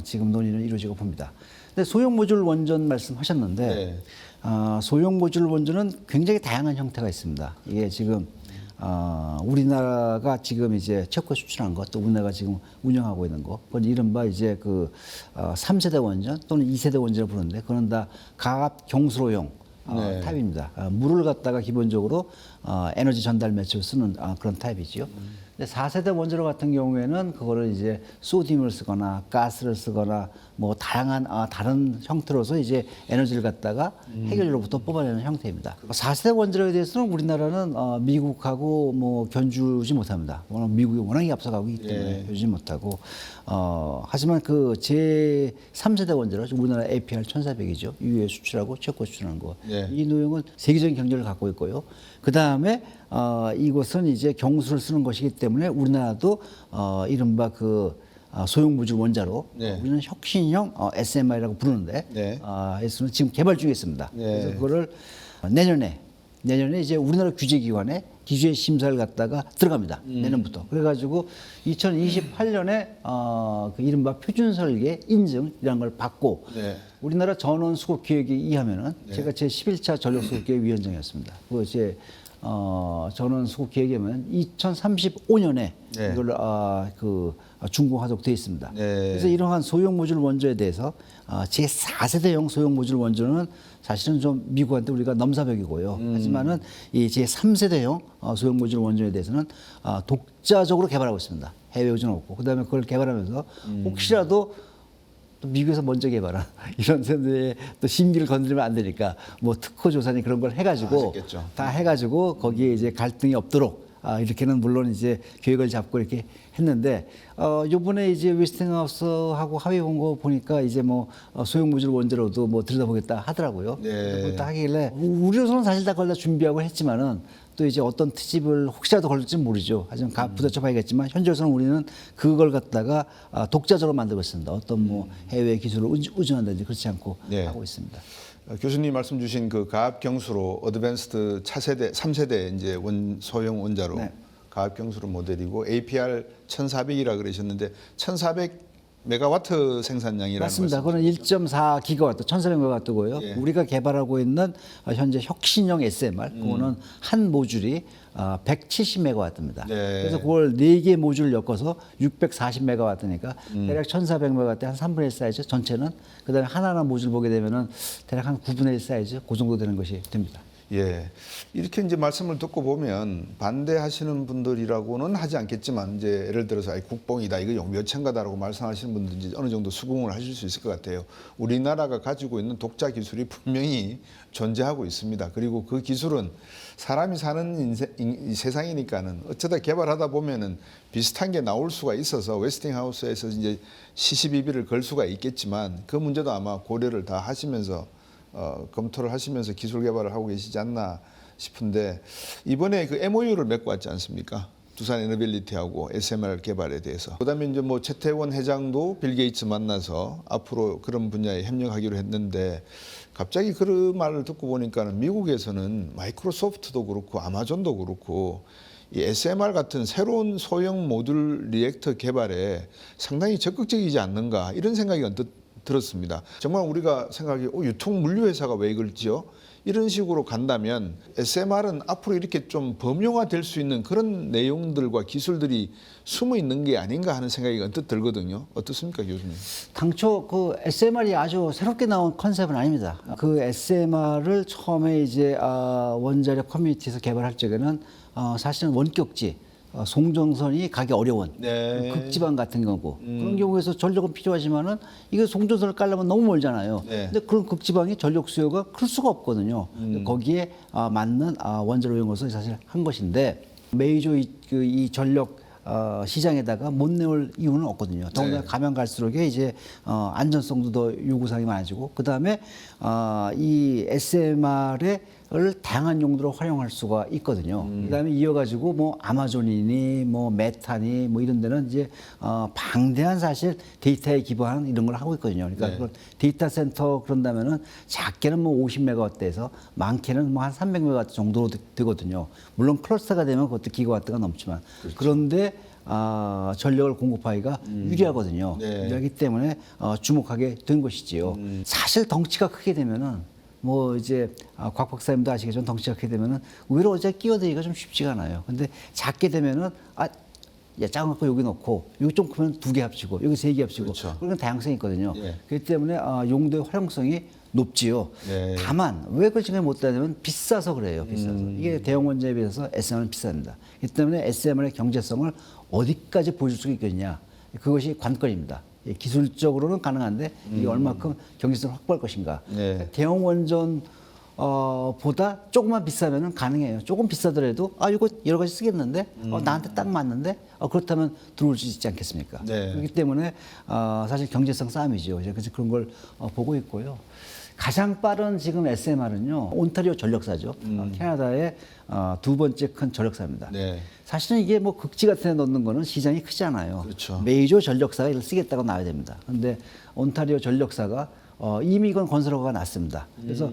지금 논의는 이루어지고 봅니다. 근데 소형 모듈 원전 말씀하셨는데 네. 소형 모듈 원전은 굉장히 다양한 형태가 있습니다. 이게 지금 우리나라가 지금 이제 체코에 수출한 것, 또 우리나라가 지금 운영하고 있는 것, 그건 이른바 이제 3세대 원전 또는 2세대 원전을 부르는데, 그건 다 가압 경수로용 네. 타입입니다. 물을 갖다가 기본적으로 에너지 전달 매체로 쓰는 그런 타입이지요. 근데 4세대 원전 같은 경우에는 그거를 이제 소디움을 쓰거나 가스를 쓰거나 뭐 다양한 다른 형태로서 이제 에너지를 갖다가 해결로부터 뽑아내는 형태입니다. 4세대 원자력에 대해서는 우리나라는 미국하고 뭐 견주지 못합니다. 워낙 미국이 워낙에 앞서가고 있기 때문에 견주지 못하고 하지만 그 제 3세대 원자력 우리나라 APR 1400이죠. 유해 수출하고 최고 수출하는 거. 이 노용은 세계적인 경쟁을 갖고 있고요. 그 다음에 이것은 이제 경수를 쓰는 것이기 때문에 우리나라도 이른바 그 소형 모듈 원자로 우리는 혁신형 SMR이라고 부르는데 S는 지금 개발 중에 있습니다. 그래서 그거를 내년에 이제 우리나라 규제기관에 기준의 심사를 갖다가 들어갑니다. 내년부터. 그래가지고 2028년에 그 이른바 표준설계 인증이라는 걸 받고 우리나라 전원 수급 계획에 의하면은 제가 제 11차 전력 수급 계획 위원장이었습니다. 그 제 전원 수급 계획에 하면 2035년에 이걸 그 준공하도록 되어 있습니다. 그래서 이러한 소형 모듈 원조에 대해서 제 4세대형 소형 모듈 원조는 사실은 좀 미국한테 우리가 넘사벽이고요. 하지만은 이 제 3세대형 소형 모듈 원조에 대해서는 독자적으로 개발하고 있습니다. 해외 의존 없고 그다음에 그걸 개발하면서 혹시라도 또 미국에서 먼저 개발한 이런 세대의 또 심기를 건드리면 안 되니까 뭐 특허 조사니 그런 걸 해가지고 다 해가지고 거기에 이제 갈등이 없도록 이렇게는 물론 이제 계획을 잡고 이렇게 했는데 요번에 이제 웨스팅하우스하고 합의 본 거 보니까 이제 뭐 소형 모듈 원자로도 뭐 들여다보겠다 하더라고요. 그것도 하길래 우리로서는 사실 다 그걸 다 준비하고 했지만은 또 이제 어떤 트집을 혹시라도 걸릴지 모르죠. 하지만 부딪혀 봐야겠지만 현재로서는 우리는 그걸 갖다가 독자적으로 만들고 있습니다. 어떤 뭐 해외 기술을 의존한다든지 그렇지 않고 하고 있습니다. 교수님 말씀 주신 그 가압 경수로 어드밴스드 차세대 3세대 이제 소형 원자로 가압 경수로 모델이고 APR 1400이라 그러셨는데 1400 메가와트 생산량이라는 맞습니다. 그거는 1.4 기가와트, 1,400메가와트고요. 우리가 개발하고 있는 현재 혁신형 SMR, 그거는 한 모듈이 170메가와트입니다. 그래서 그걸 4개 모듈을 엮어서 640메가와트니까 대략 1,400메가와트 한 3분의 1 사이즈 전체는 그다음에 하나하나 모듈 보게 되면은 대략 한 9분의 1 사이즈 그 정도 되는 것이 됩니다. 예. 이렇게 이제 말씀을 듣고 보면 반대하시는 분들이라고는 하지 않겠지만 이제 예를 들어서 국뽕이다 이거 용묘천가다라고 말씀하시는 분들 이제 어느 정도 수긍을 하실 수 있을 것 같아요. 우리나라가 가지고 있는 독자 기술이 분명히 존재하고 있습니다. 그리고 그 기술은 사람이 사는 이 세상이니까는 어쩌다 개발하다 보면은 비슷한 게 나올 수가 있어서 웨스팅하우스에서 이제 시시비비를 걸 수가 있겠지만 그 문제도 아마 고려를 다 하시면서 검토를 하시면서 기술 개발을 하고 계시지 않나 싶은데 이번에 그 MOU를 맺고 왔지 않습니까? 두산 에너빌리티하고 SMR 개발에 대해서. 그다음에 이제 뭐 최태원 회장도 빌 게이츠 만나서 앞으로 그런 분야에 협력하기로 했는데 갑자기 그 말을 듣고 보니까는 미국에서는 마이크로소프트도 그렇고 아마존도 그렇고 이 SMR 같은 새로운 소형 모듈 리액터 개발에 상당히 적극적이지 않는가 이런 생각이 언뜻 들었습니다. 정말 우리가 생각이 유통 물류 회사가 왜 이걸 지어? 이런 식으로 간다면 SMR은 앞으로 이렇게 좀 범용화될 수 있는 그런 내용들과 기술들이 숨어 있는 게 아닌가 하는 생각이 언뜻 들거든요. 어떻습니까, 교수님? 당초 그 SMR이 아주 새롭게 나온 컨셉은 아닙니다. 그 SMR을 처음에 이제 원자력 커뮤니티에서 개발할 적에는 사실은 원격지 송전선이 가기 어려운 극지방 같은 경우 그런 경우에서 전력은 필요하지만은 이거 송전선을 깔려면 너무 멀잖아요. 근데 그런 극지방이 전력 수요가 클 수가 없거든요. 거기에 맞는 원자로 이용해서 사실 한 것인데 메이저 이 전력 시장에다가 못 내올 이유는 없거든요. 더군다나 가면 갈수록 이제 안전성도 더 요구사항이 많아지고 그 다음에 이 SMR의 을 다양한 용도로 활용할 수가 있거든요. 그다음에 이어가지고 뭐 아마존이니 뭐 메타니 뭐 이런 데는 이제 방대한 사실 데이터에 기반한 이런 걸 하고 있거든요. 그러니까 그걸 데이터 센터 그런다면은 작게는 뭐 50메가와트에서 많게는 뭐 한 300메가와트 정도로 되거든요. 물론 클러스터가 되면 그것도 기가와트가 넘지만 그런데 전력을 공급하기가 유리하거든요. 유리하기 때문에 주목하게 된 것이지요. 사실 덩치가 크게 되면은 뭐 이제 곽 박사님도 아시겠지만 덩치가 크게 되면은 의외로 어제 끼어들기가 좀 쉽지가 않아요. 근데 작게 되면은 야 작은 거 여기 넣고 여기 좀 크면 2개 합치고 여기 3개 합치고 그런 다양성이 있거든요. 그렇기 때문에 용도의 활용성이 높지요. 다만 왜 그걸 지금 못 하냐면 비싸서 그래요. 비싸서 이게 대형 원자에 비해서 SMR은 비쌉니다. 그렇기 때문에 SMR의 경제성을 어디까지 보여줄 수 있겠냐 그것이 관건입니다. 예, 기술적으로는 가능한데 이게 얼마큼 경제성을 확보할 것인가. 네. 대형 원전 보다 조금만 비싸면은 가능해요. 조금 비싸더라도 이거 여러 가지 쓰겠는데 나한테 딱 맞는데 그렇다면 들어올 수 있지 않겠습니까? 네. 그렇기 때문에 사실 경제성 싸움이죠. 그래서 그런 걸 보고 있고요. 가장 빠른 지금 SMR은요 온타리오 전력사죠. 캐나다의 두 번째 큰 전력사입니다. 네. 사실은 이게 뭐 극지 같은 데 넣는 거는 시장이 크지 않아요. 그렇죠. 메이저 전력사가 이걸 쓰겠다고 나와야 됩니다. 그런데 온타리오 전력사가 이미 이건 건설허가가 났습니다. 그래서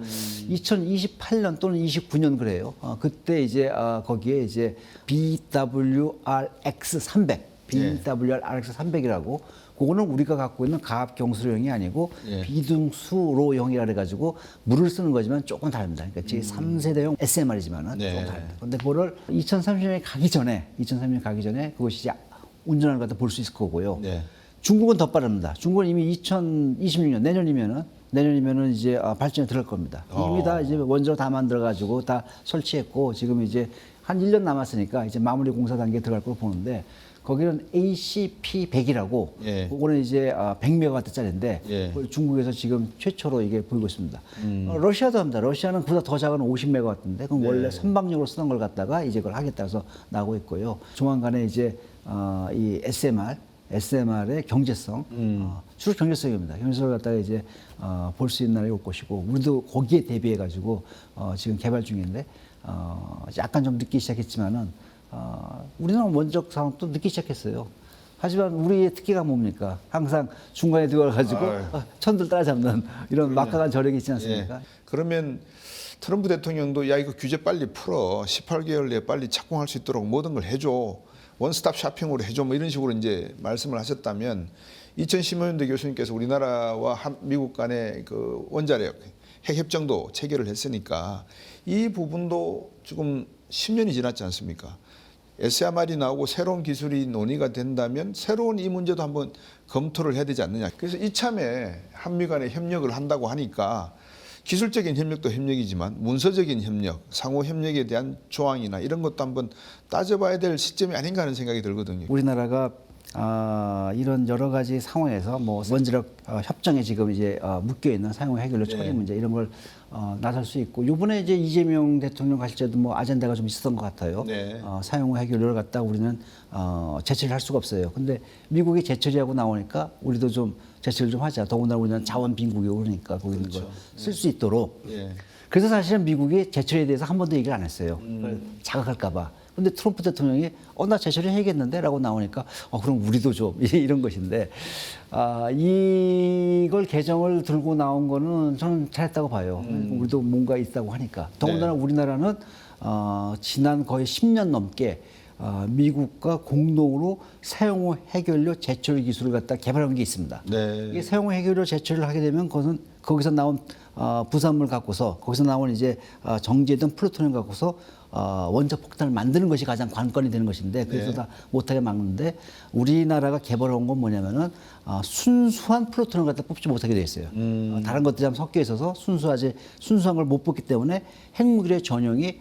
2028년 또는 29년 그래요. 그때 이제 거기에 이제 BWRX 300, BWRX 300이라고 그거는 우리가 갖고 있는 가압 경수로형이 아니고 예. 비등수로형이라 그래가지고 물을 쓰는 거지만 조금 다릅니다. 그러니까 제 3세대용 SMR이지만은 네. 조금 다릅니다. 근데 그거를 2030년에 가기 전에 그것이 이제 운전하는 걸 갖다 볼 수 있을 거고요. 네. 중국은 더 빠릅니다. 중국은 이미 2026년 내년이면은 이제 발전에 들어갈 겁니다. 이미 다 이제 원자로 다 만들어 가지고 다 설치했고 지금 이제 한 1년 남았으니까 이제 마무리 공사 단계에 들어갈 걸 보는데 거기는 ACP100이라고 예. 그거는 이제 100메가와트짜리인데 예. 중국에서 지금 최초로 이게 보이고 있습니다. 러시아도 합니다. 러시아는 그보다 더 작은 50메가와트인데 그건 원래 선박용으로 쓰던 걸 갖다가 이제 그걸 하겠다 해서 나오고 있고요. 조만간에 이제 이 SMR의 경제성, 주로 경제성입니다. 경제성을 갖다가 이제 볼 수 있는 날이 올 것이고 우리도 거기에 대비해 가지고 지금 개발 중인데 약간 좀 늦기 시작했지만은 우리는 원적 사업도 늦기 시작했어요. 하지만 우리의 특기가 뭡니까? 항상 중간에 들어가가지고 천들 따라잡는 이런 막강한 저력이 있지 않습니까? 예. 그러면 트럼프 대통령도 야 이거 규제 빨리 풀어 18개월 내에 빨리 착공할 수 있도록 모든 걸 해줘 원스톱 쇼핑으로 해줘 뭐 이런 식으로 이제 말씀을 하셨다면 2015년도 교수님께서 우리나라와 미국 간의 그 원자력 핵 협정도 체결을 했으니까 이 부분도 지금 10년이 지났지 않습니까? SMR이 나오고 새로운 기술이 논의가 된다면 새로운 이 문제도 한번 검토를 해야 되지 않느냐. 그래서 이참에 한미 간에 협력을 한다고 하니까 기술적인 협력도 협력이지만 문서적인 협력, 상호 협력에 대한 조항이나 이런 것도 한번 따져봐야 될 시점이 아닌가 하는 생각이 들거든요. 우리나라가 이런 여러 가지 상황에서 뭐 원자력 협정에 지금 이제 묶여 있는 사용 해결료 처리 문제 이런 걸 나설 수 있고 이번에 이제 이재명 대통령 갈 때도 뭐 아젠다가 좀 있었던 것 같아요. 네. 사용 해결료를 갖다 우리는 제철을 할 수가 없어요. 근데 미국이 제철이하고 나오니까 우리도 좀 제철을 좀 하자. 더군다나 우리는 자원 빈국이고 그러니까 거기 있는 걸 쓸 수 있도록. 예. 그래서 사실은 미국이 제철에 대해서 한 번도 얘기를 안 했어요. 자극할까 봐. 근데 트럼프 대통령이 나 제철이 해야겠는데 라고 나오니까 그럼 우리도 좀 이런 것인데 이걸 개정을 들고 나온 거는 저는 잘했다고 봐요. 우리도 뭔가 있다고 하니까. 더군다나 우리나라는 지난 거의 10년 넘게 미국과 공동으로 사용후 해결료 제철 기술을 갖다 개발한 게 있습니다. 네. 이게 사용후 해결료 제철을 하게 되면 그것은 거기서 나온 부산물 갖고서 거기서 나온 이제 정제된 플루토늄 갖고서 원자 폭탄을 만드는 것이 가장 관건이 되는 것인데 그래서 다 못하게 막는데 우리나라가 개발한 건 뭐냐면은 순수한 플루토늄을 갖다 뽑지 못하게 돼 있어요. 다른 것들이 섞여 있어서 순수한 걸 못 뽑기 때문에 핵무기의 전용이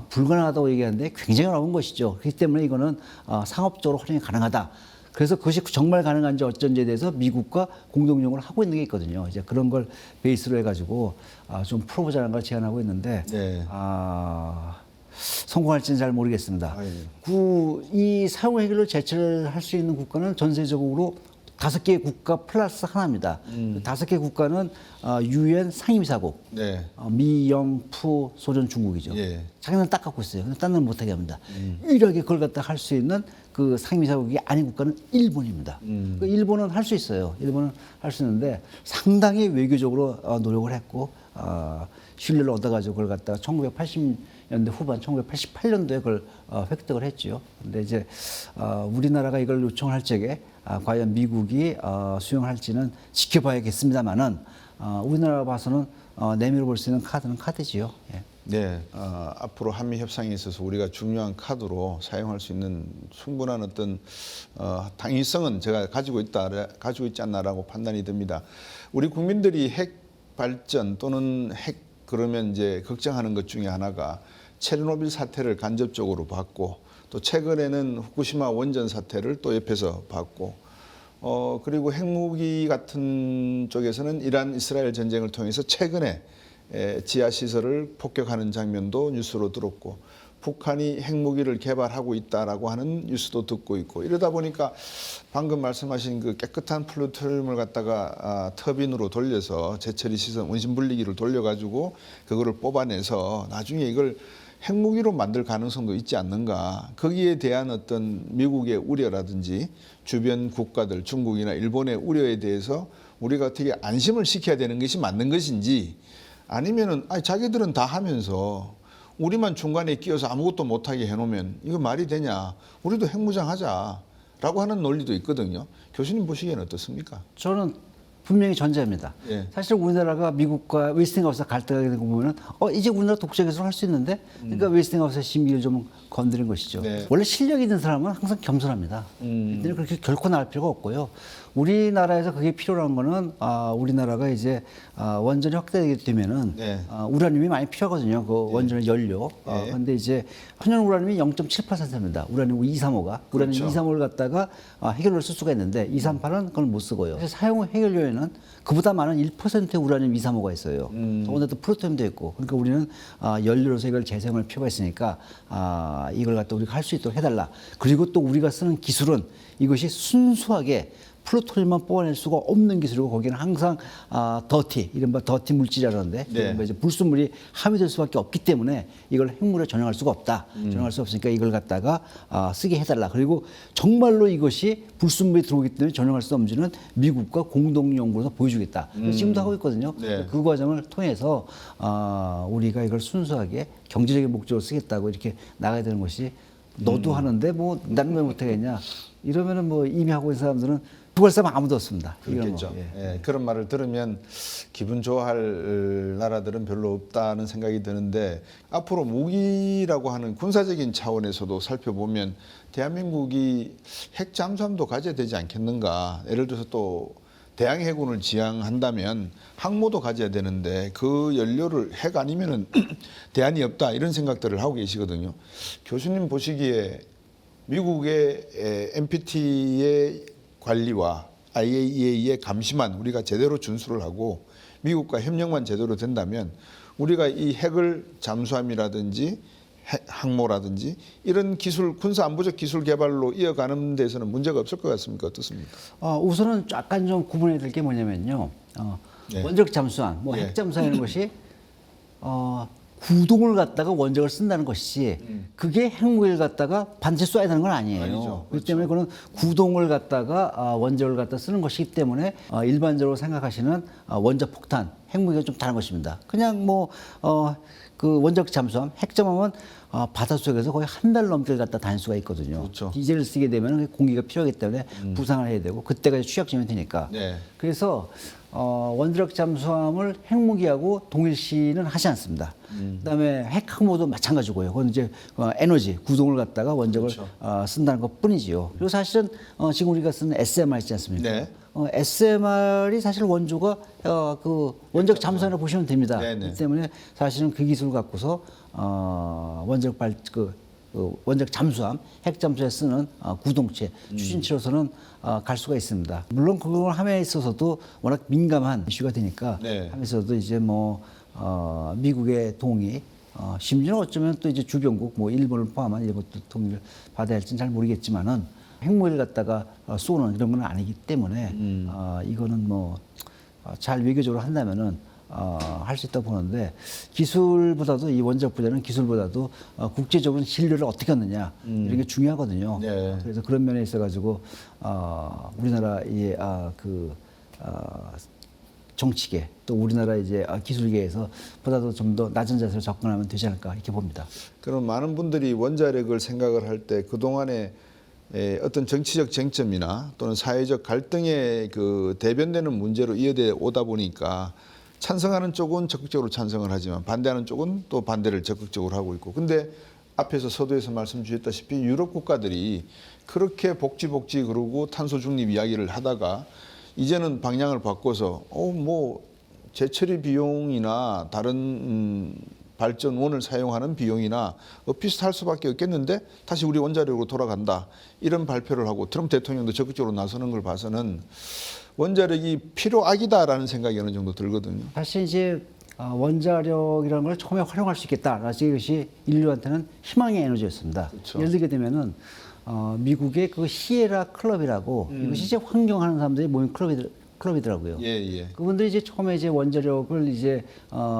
불가능하다고 얘기하는데 굉장히 어려운 것이죠. 그렇기 때문에 이거는 상업적으로 활용이 가능하다. 그래서 그것이 정말 가능한지 어쩐지에 대해서 미국과 공동연구를 하고 있는 게 있거든요. 이제 그런 걸 베이스로 해가지고 좀 풀어보자는 걸 제안하고 있는데 성공할지는 잘 모르겠습니다. 이 사용 해결을 제철할 수 있는 국가는 전세적으로 5개의 국가 플러스 하나입니다. 5개 국가는 유엔 상임이사국, 네. 미, 영, 푸, 소련, 중국이죠. 예. 자기는 딱 갖고 있어요. 근데 딴 데는 못하게 합니다. 유일하게 그걸 갖다 할 수 있는 그 상임이사국이 아닌 국가는 일본입니다. 그 일본은 할 수 있어요. 일본은 할 수 있는데 상당히 외교적으로 노력을 했고 신뢰를 얻어가지고 그걸 갖다가 1980년대 후반, 1988년도에 그걸 획득을 했죠. 근데 이제 우리나라가 이걸 요청할 적에 과연 미국이 수용할지는 지켜봐야겠습니다만은 우리나라 봐서는 내밀어 볼 수 있는 카드는 카드지요. 예. 네, 앞으로 한미 협상에 있어서 우리가 중요한 카드로 사용할 수 있는 충분한 어떤 당위성은 제가 가지고 있지 않나라고 판단이 듭니다. 우리 국민들이 핵 발전 또는 핵 그러면 이제 걱정하는 것 중에 하나가 체르노빌 사태를 간접적으로 봤고 또 최근에는 후쿠시마 원전 사태를 또 옆에서 봤고 그리고 핵무기 같은 쪽에서는 이란 이스라엘 전쟁을 통해서 최근에 지하 시설을 폭격하는 장면도 뉴스로 들었고, 북한이 핵무기를 개발하고 있다라고 하는 뉴스도 듣고 있고, 이러다 보니까 방금 말씀하신 그 깨끗한 플루토늄을 갖다가 터빈으로 돌려서 재처리 시설 원심 분리기를 돌려가지고 그거를 뽑아내서 나중에 이걸 핵무기로 만들 가능성도 있지 않는가. 거기에 대한 어떤 미국의 우려라든지 주변 국가들, 중국이나 일본의 우려에 대해서 우리가 어떻게 안심을 시켜야 되는 것이 맞는 것인지, 아니면은 자기들은 다 하면서 우리만 중간에 끼어서 아무것도 못하게 해놓으면 이거 말이 되냐. 우리도 핵무장 하자라고 하는 논리도 있거든요. 교수님 보시기에는 어떻습니까? 저는 분명히 전제입니다. 예. 사실 우리나라가 미국과 웨스팅하우스 갈등하게 되는 거 보면은 이제 우리나라 독재 개선을 할 수 있는데, 그러니까 웨스팅하우스의 심기를 좀 건드린 것이죠. 네. 원래 실력 있는 사람은 항상 겸손합니다. 근데 그렇게 결코 나갈 필요가 없고요. 우리나라에서 그게 필요한 거는 우리나라가 이제 원전이 확대되게 되면은 네. 우라늄이 많이 필요하거든요. 그 원전의 연료. 네. 그런데 이제 천연 우라늄이 0.7%입니다. 우라늄 235가 우라늄 그렇죠. 235를 갖다가 해결료를 쓸 수가 있는데 238은 그걸 못 쓰고요. 그래서 사용 해결료에는 그보다 많은 1%의 우라늄 235가 있어요. 더군다나 프로토늄도 있고. 그러니까 우리는 연료로서 이걸 재사용할 필요가 있으니까 이걸 갖다 우리가 할 수 있도록 해달라. 그리고 또 우리가 쓰는 기술은 이것이 순수하게 플루토늄만 뽑아낼 수가 없는 기술이고, 거기는 항상 더티, 이른바 더티 물질이라는데, 네. 이른바 이제 불순물이 함유될 수밖에 없기 때문에 이걸 핵물에 전용할 수가 없다. 전용할 수 없으니까 이걸 갖다가 쓰게 해달라. 그리고 정말로 이것이 불순물이 들어오기 때문에 전용할 수 없는지는 미국과 공동 연구로서 보여주겠다. 지금도 하고 있거든요. 네. 그 과정을 통해서 우리가 이걸 순수하게 경제적인 목적으로 쓰겠다고 이렇게 나가야 되는 것이, 너도 하는데 뭐 나는 왜 못하겠냐, 이러면은 뭐 이미 하고 있는 사람들은 두할 사람 아무도 없습니다. 이건 그렇겠죠. 뭐, 예, 그런 말을 들으면 기분 좋아할 나라들은 별로 없다는 생각이 드는데, 앞으로 무기라고 하는 군사적인 차원에서도 살펴보면 대한민국이 핵 잠수함도 가져야 되지 않겠는가. 예를 들어서 또 대양 해군을 지향한다면 항모도 가져야 되는데 그 연료를 핵 아니면은 대안이 없다, 이런 생각들을 하고 계시거든요. 교수님 보시기에 미국의 NPT의 관리와 IAEA의 감시만 우리가 제대로 준수를 하고 미국과 협력만 제대로 된다면 우리가 이 핵을 잠수함이라든지 항모라든지 이런 기술, 군사 안보적 기술 개발로 이어가는 데서는 문제가 없을 것 같습니까? 어떻습니까? 우선은 약간 좀 구분해야 될 게 뭐냐면요. 네. 원자력 잠수함, 뭐 예. 핵잠수함이라는 것이 구동을 갖다가 원자력을 쓴다는 것이지, 그게 핵무기를 갖다가 반드시 쏴야 되는 건 아니에요. 아니죠. 그렇기 때문에 그는 구동을 갖다가 원자력을 갖다 쓰는 것이기 때문에 일반적으로 생각하시는 원자폭탄, 핵무기가 좀 다른 것입니다. 그냥 뭐 그 원자력 잠수함, 핵잠수함은 바닷속에서 거의 한 달 넘게 갖다 다닐 수가 있거든요. 그렇죠. 디젤을 쓰게 되면 공기가 필요하기 때문에 부상을 해야 되고, 그때까지 취약점이 되니까. 네. 그래서 원자력 잠수함을 핵무기하고 동일시는 하지 않습니다. 그다음에 핵항모도 마찬가지고요. 그건 이제 에너지 구동을 갖다가 원자력을 그렇죠. 쓴다는 것뿐이지요. 그리고 사실은 지금 우리가 쓰는 SMR 있지 않습니까? 네. SMR이 사실 원조가 그 원자력 잠수함이라고 보시면 됩니다. 네네. 그렇기 때문에 사실은 그 기술을 갖고서 원자력 잠수함, 핵 잠수에 쓰는 구동체, 추진체로서는 갈 수가 있습니다. 물론 그걸 함에 있어서도 워낙 민감한 이슈가 되니까 네. 함에서도 이제 뭐 미국의 동의, 심지어 어쩌면 또 이제 주변국, 뭐 일본을 포함한 일본도 동의를 받아야 할지는 잘 모르겠지만은 핵무기를 갖다가 쏘는 이런 건 아니기 때문에 이거는 뭐 잘 외교적으로 한다면은 할 수 있다고 보는데, 기술보다도 이 원자력 부자는 기술보다도 국제적으로 신뢰를 어떻게 얻느냐, 이런 게 중요하거든요. 네. 그래서 그런 면에 있어가지고 우리나라의 정치계, 또 우리나라 이제 기술계에서 보다도 좀 더 낮은 자세로 접근하면 되지 않을까, 이렇게 봅니다. 그럼 많은 분들이 원자력을 생각을 할 때 그동안에 어떤 정치적 쟁점이나 또는 사회적 갈등에 그 대변되는 문제로 이어져 오다 보니까 찬성하는 쪽은 적극적으로 찬성을 하지만 반대하는 쪽은 또 반대를 적극적으로 하고 있고, 근데 앞에서 서두에서 말씀 주셨다시피 유럽 국가들이 그렇게 복지 그러고 탄소 중립 이야기를 하다가 이제는 방향을 바꿔서 뭐 재처리 비용이나 다른 발전원을 사용하는 비용이나 비슷할 수밖에 없겠는데 다시 우리 원자력으로 돌아간다. 이런 발표를 하고 트럼프 대통령도 적극적으로 나서는 걸 봐서는 원자력이 필요악이다라는 생각이 어느 정도 들거든요. 사실 이제 원자력이라는 걸 처음에 활용할 수 있겠다. 그래서 이것이 인류한테는 희망의 에너지였습니다. 그렇죠. 예를 들게 되면은 미국의 그 시에라 클럽이라고 이것이 이제 환경하는 사람들이 모인 클럽이더라고요. 예. 그분들이 이제 처음에 이제 원자력을 이제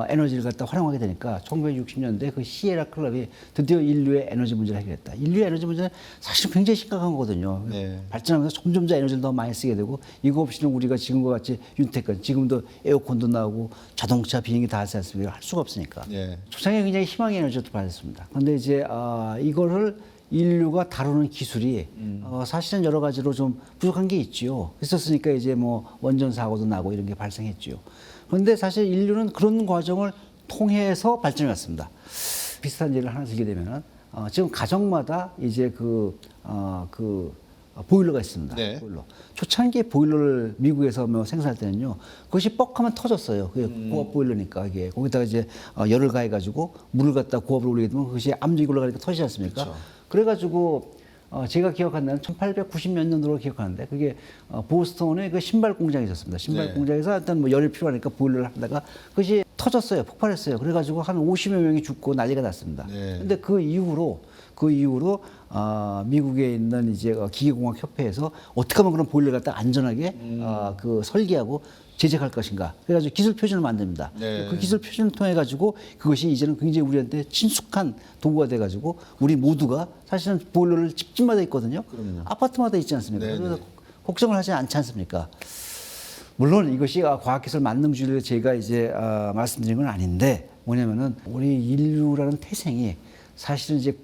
에너지를 갖다 활용하게 되니까 1960년대 그 시에라 클럽이 드디어 인류의 에너지 문제를 해결했다. 인류의 에너지 문제는 사실 굉장히 심각한 거거든요. 네. 발전하면서 점점 더 에너지를 더 많이 쓰게 되고 이거 없이는 우리가 지금과 같이 윤택한 지금도 에어컨도 나오고 자동차 비행기 다 하지 않습니까? 할 수가 없으니까. 예. 초창기에 굉장히 희망의 에너지도 받았습니다. 그런데 이제 이거를 인류가 다루는 기술이 사실은 여러 가지로 좀 부족한 게 있지요. 있었으니까 이제 뭐 원전 사고도 나고 이런 게 발생했지요. 그런데 사실 인류는 그런 과정을 통해서 발전해 왔습니다. 비슷한 예를 하나 들게 되면은 지금 가정마다 이제 보일러가 있습니다. 네. 보일러. 초창기에 보일러를 미국에서 뭐 생산할 때는요, 그것이 뻑하면 터졌어요. 그게 고압 보일러니까 이게 거기다가 이제 열을 가해가지고 물을 갖다 고압을 올리게 되면 그것이 압력이 올라가니까 터지지 않습니까? 그렇죠. 그래가지고 제가 기억하는 데는 1890 몇 년도로 기억하는데 그게 보스턴에 그 신발 공장이 있었습니다. 신발 네. 공장에서 일단 뭐 열이 필요하니까 보일러를 하다가 그것이 터졌어요. 폭발했어요. 그래가지고 한 50여 명이 죽고 난리가 났습니다. 네. 근데 그 이후로 미국에 있는 이제 기계공학 협회에서 어떻게 하면 그런 보일러를 갖다 안전하게 설계하고 제작할 것인가. 그래가지고 기술 표준을 만듭니다. 네. 그 기술 표준을 통해 가지고 그것이 이제는 굉장히 우리한테 친숙한 도구가 돼 가지고 우리 모두가 사실은 보일러를 집집마다 있거든요. 그럼요. 아파트마다 있지 않습니까? 네, 그래서 네. 걱정을 하지 않지 않습니까? 물론 이것이 과학기술 만능주의를 제가 이제 말씀드린 건 아닌데 뭐냐면은 우리 인류라는 태생이 사실은 이제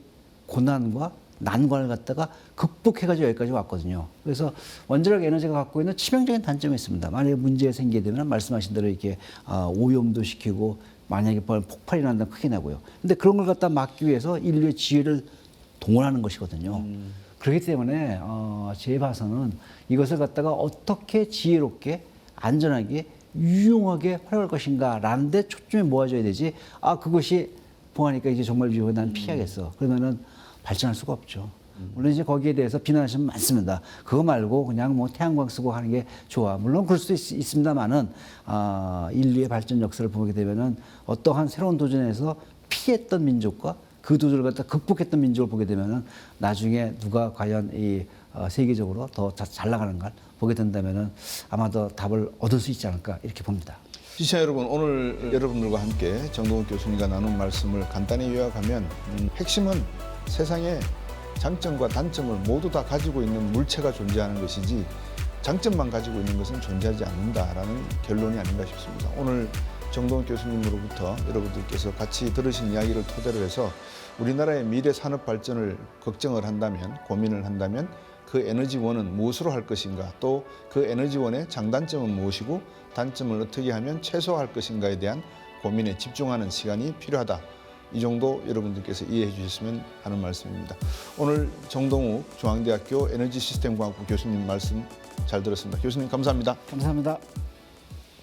고난과 난관을 갖다가 극복해가지고 여기까지 왔거든요. 그래서 원자력 에너지가 갖고 있는 치명적인 단점이 있습니다. 만약에 문제가 생기게 되면 말씀하신 대로 이렇게 오염도 시키고 만약에 폭발이 난다면 크게 나고요. 근데 그런 걸 갖다 막기 위해서 인류의 지혜를 동원하는 것이거든요. 그렇기 때문에 제 봐서는 이것을 갖다가 어떻게 지혜롭게 안전하게 유용하게 활용할 것인가라는 데 초점이 모아져야 되지. 그것이 보하니까 이제 정말 위험해. 난 피하겠어. 그러면은 발전할 수가 없죠. 물론 이제 거기에 대해서 비난하시면 많습니다. 그거 말고 그냥 뭐 태양광 쓰고 하는 게 좋아. 물론 그럴 수도 있습니다만은 인류의 발전 역사를 보게 되면은 어떠한 새로운 도전에서 피했던 민족과 그 도전을 갖다 극복했던 민족을 보게 되면은 나중에 누가 과연 이 세계적으로 더 잘 나가는가 보게 된다면은 아마 더 답을 얻을 수 있지 않을까 이렇게 봅니다. 시청자 여러분, 오늘 여러분들과 함께 정동욱 교수님과 나눈 말씀을 간단히 요약하면 핵심은 세상에 장점과 단점을 모두 다 가지고 있는 물체가 존재하는 것이지 장점만 가지고 있는 것은 존재하지 않는다라는 결론이 아닌가 싶습니다. 오늘 정동욱 교수님으로부터 여러분들께서 같이 들으신 이야기를 토대로 해서 우리나라의 미래 산업 발전을 걱정을 한다면, 고민을 한다면 그 에너지원은 무엇으로 할 것인가, 또 그 에너지원의 장단점은 무엇이고 단점을 어떻게 하면 최소화할 것인가에 대한 고민에 집중하는 시간이 필요하다. 이 정도 여러분들께서 이해해 주셨으면 하는 말씀입니다. 오늘 정동욱 중앙대학교 에너지시스템공학부 교수님 말씀 잘 들었습니다. 교수님 감사합니다. 감사합니다.